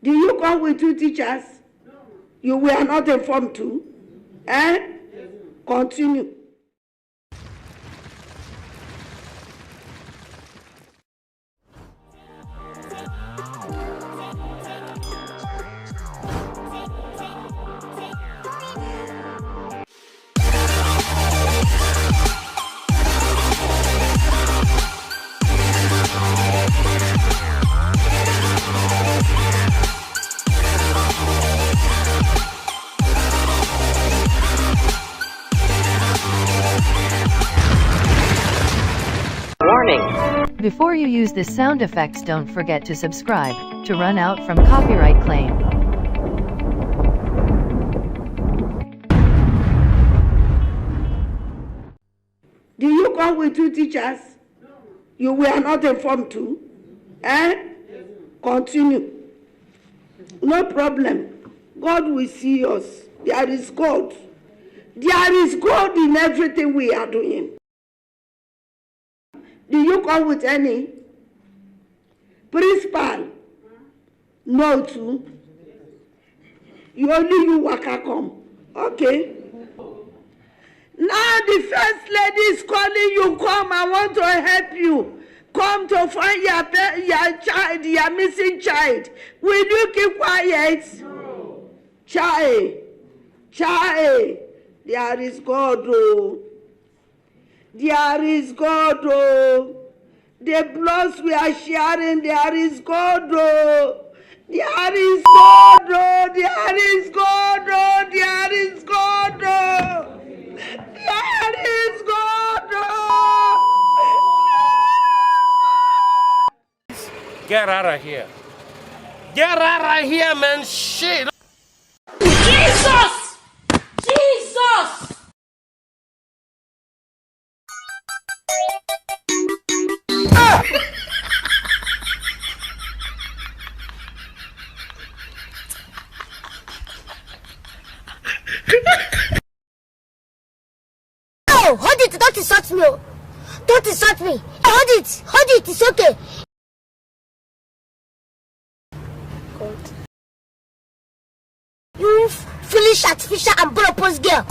Do you come with two teachers? You were not informed too? Continue. Warning. Before you use this sound effects, don't forget to subscribe to run out from copyright claim. Do you come with two teachers? You were not informed too? Continue. No problem. God will see us. There is God. There is God in everything we are doing. Do you come with any? Principal? No too. You waka come. Okay. Now the first lady is calling you. Come, I want to help you. Come to find your child, your missing child. Will you keep quiet? No. Child. There is God, oh. There is God, oh. The bloods we are sharing, there is God, oh. There is God, oh. There is God, oh. There is God, oh. There is God, oh. Get out of here. Get out of here, man. Shit. Jesus! Jesus! No, hold it, don't insult me. Don't insult me. Hold it, it's okay. God. You foolish artificial and blow-post girl.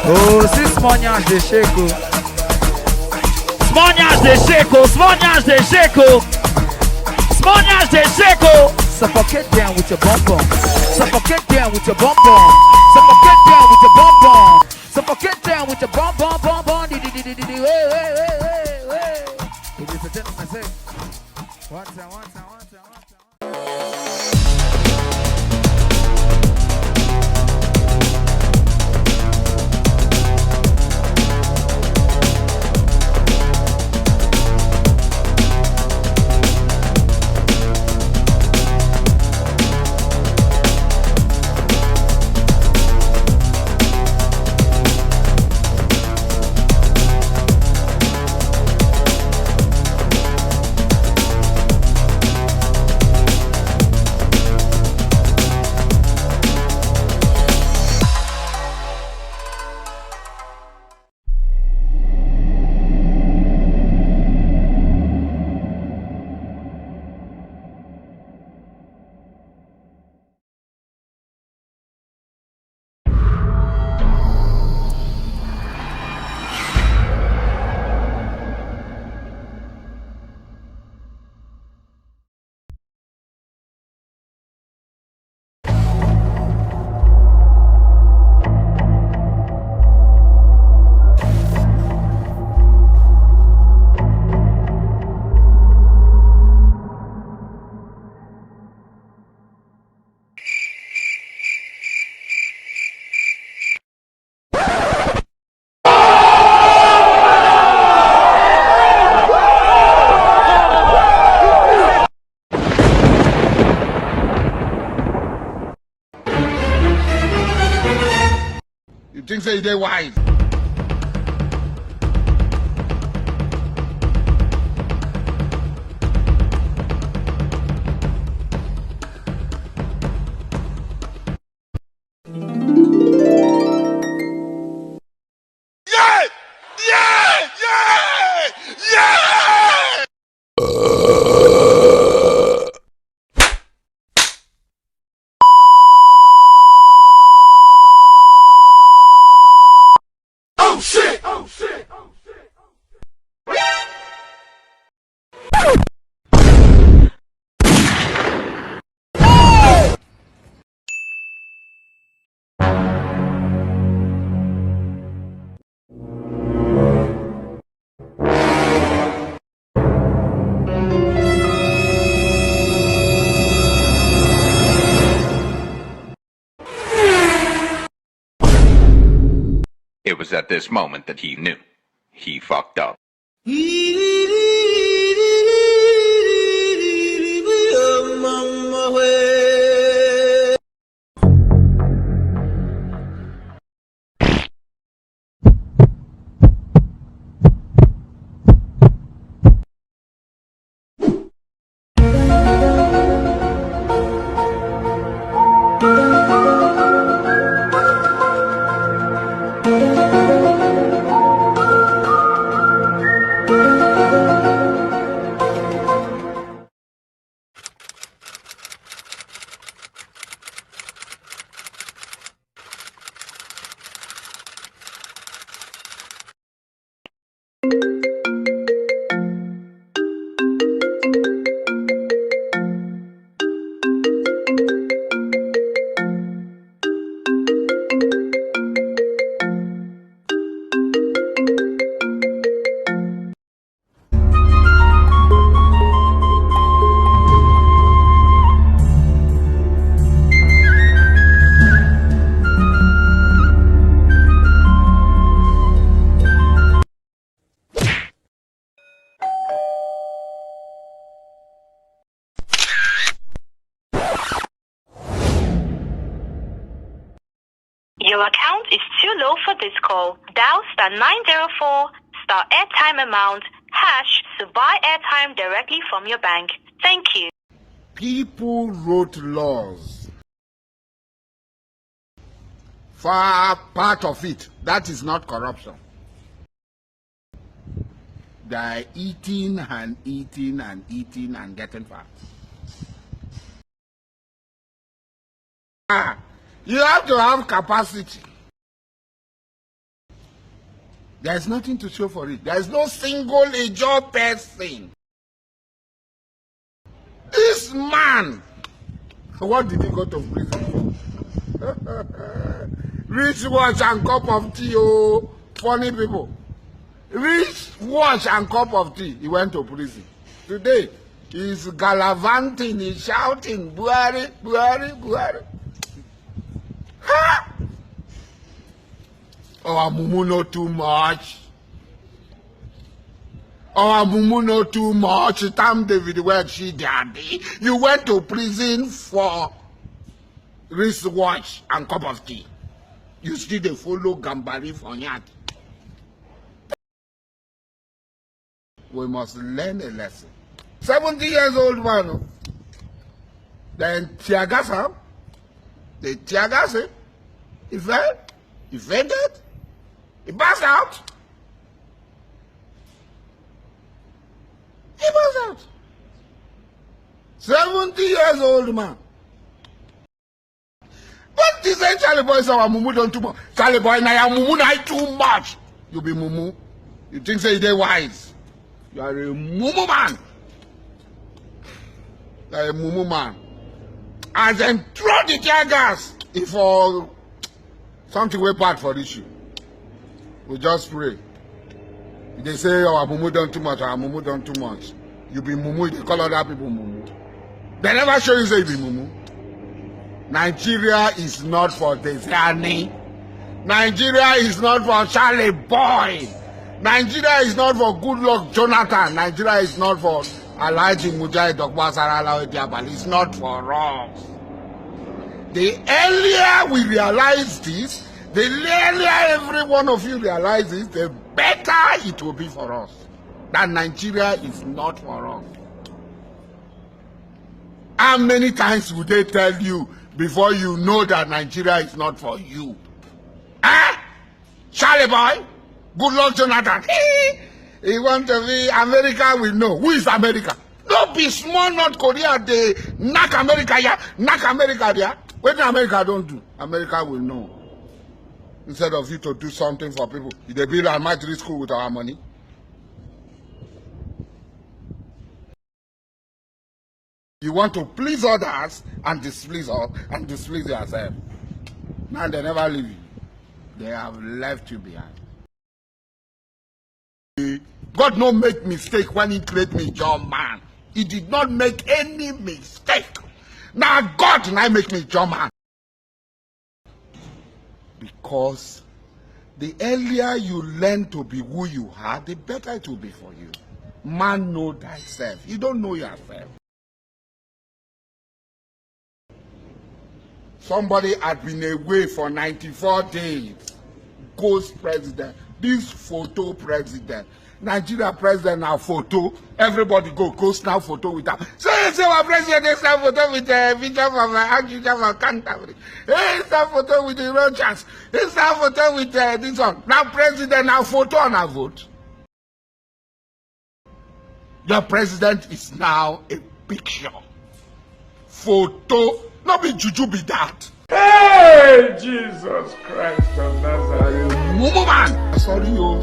Oh, see small nyash they shake oh. Small nyash they shake oh. Small nyash they shake oh. Small nyash they shake oh. Suffocate them with your bum bum. Suffocate them with your bum bum. Suffocate them with your bum bum. Suffocate them with your bum bum bum bum. Hey. Ladies and gentlemen, say one time. think say they wise? It was at this moment that he knew. He fucked up. Your account is too low for this call. Dial *904 *airtime amount # to buy airtime directly from your bank. Thank you. People wrote laws. For part of it, that is not corruption. They are eating and eating and eating and getting fat. You have to have capacity. There is nothing to show for it. There is no single job person. This man, what did he go to prison for? Rich watch and cup of tea, oh, funny people. Rich watch and cup of tea, he went to prison. Today, he's gallivanting, he's shouting, Buhari, Buhari, Buhari. Ha! Oh, Mumu know too much. Oh, Mumu know too much. Tam David, where she daddy. You went to prison for wristwatch and cup of tea. You still dey follow Gambari for yard. We must learn a lesson. 70 years old man. Then Tiagasa. They Tiagasa. him. He fell. He fainted. He passed out. He passed out. 70 years old man. But this ain't Charlie Boy say our Mumu done too much. Charlie Boy now your Mumu now too much. You be Mumu. You think say they wise. You are a Mumu man. You are a Mumu man. And then throw the tear gas if for something way bad for issue. We just pray. They say our Mumu done too much, our Mumu done too much. You be Mumu, they call other people Mumu. They never show you say you be Mumu. Nigeria is not for Desani. Nigeria is not for Charlie Boy. Nigeria is not for Goodluck Jonathan. Nigeria is not for Alhaji Mujahid Ogbasara Diabal. It's not for us. The earlier we realize this, The earlier every one of you realizes, the better it will be for us. That Nigeria is not for us. How many times would they tell you before you know that Nigeria is not for you? Eh? Charlie boy? Good luck, Jonathan. He want to be America, we know. Who is America? Don't be small North Korea, they knock America, yeah? Knock America, yeah? What America don't do? America will know. Instead of you to do something for people, they build a military school with our money. You want to please others and displease us and displease yourself. Now they never leave you. They have left you behind. God no make mistake when he create me John man. He did not make any mistake. Now God now make me John man. Because the earlier you learn to be who you are, the better it will be for you. Man know thyself. You don't know yourself. Somebody had been away for 94 days. Ghost president. This photo president. Nigeria president now photo. Everybody go ghost now photo with that. Say our president is now photo with the picture of Archbishop of Canterbury. It's now photo with the Rogers. It's now photo with this one. Now president now photo on a vote. Your president is now a picture. Photo. Not be juju be that. Hey, Jesus Christ of Nazareth. Mumu man. Sorry yo,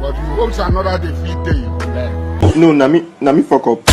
but you hope another defeat day you will learn. No, na me fuck up.